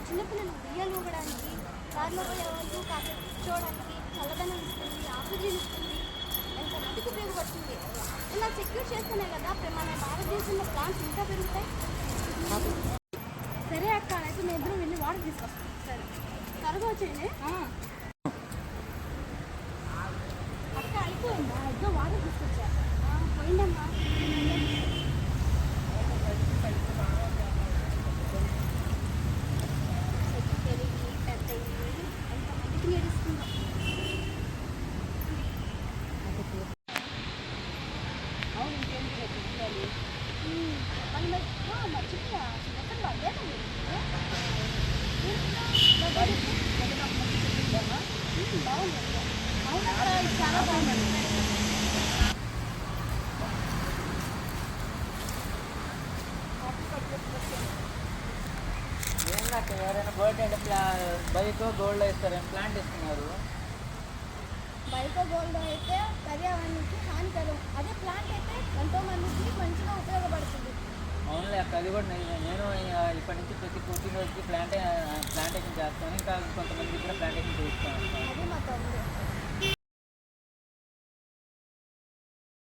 చిన్నపిల్లలు ఉయ్యాలు ఊగడానికి, దారిలో పోయే వాళ్ళు కాసేపు కూర్చోవడానికి, చల్లదనం ఇస్తుంది, ఆక్సిజన్ ఇస్తుంది, ఎంత మట్టికి ఉపయోగపడుతుంది. ఇలా సెక్యూర్ చేస్తేనే కదా మన భారతదేశంలో ప్లాంట్స్ ఇంకా పెరుగుతాయి. సరే అక్క, అయితే మేము ఇద్దరం వెళ్ళి వాటర్ తీసుకొస్తాం. సరే త్వరగా వచ్చేయండి. అక్క అయిపోయిందా? ఇద్దరు వాటర్ తీసుకొచ్చా. పోయిందమ్మా. చాలా బాగుంది. ఏంటంటే ఎవరైనా బర్త్డే అంటే బైక్ గోల్డ్ ఇస్తారు, ప్లాంట్ ఇస్తున్నారు. బైక్ గోల్డ్ అయితే పర్యావరణానికి హానికరం, అదే ప్లాంట్ అయితే ఎంతో మందికి మంచిగా ఉపయోగపడుతుంది. అవునులే అక్క, అది కూడా నేను ఇప్పటి నుంచి ప్రతి పుట్టినరోజుకి ప్లాంటేషన్ చేస్తాను. ఇంకా కొంతమందికి కూడా ప్లాంటేషన్ చేయిస్తాను. అది మా తమ్ముడు.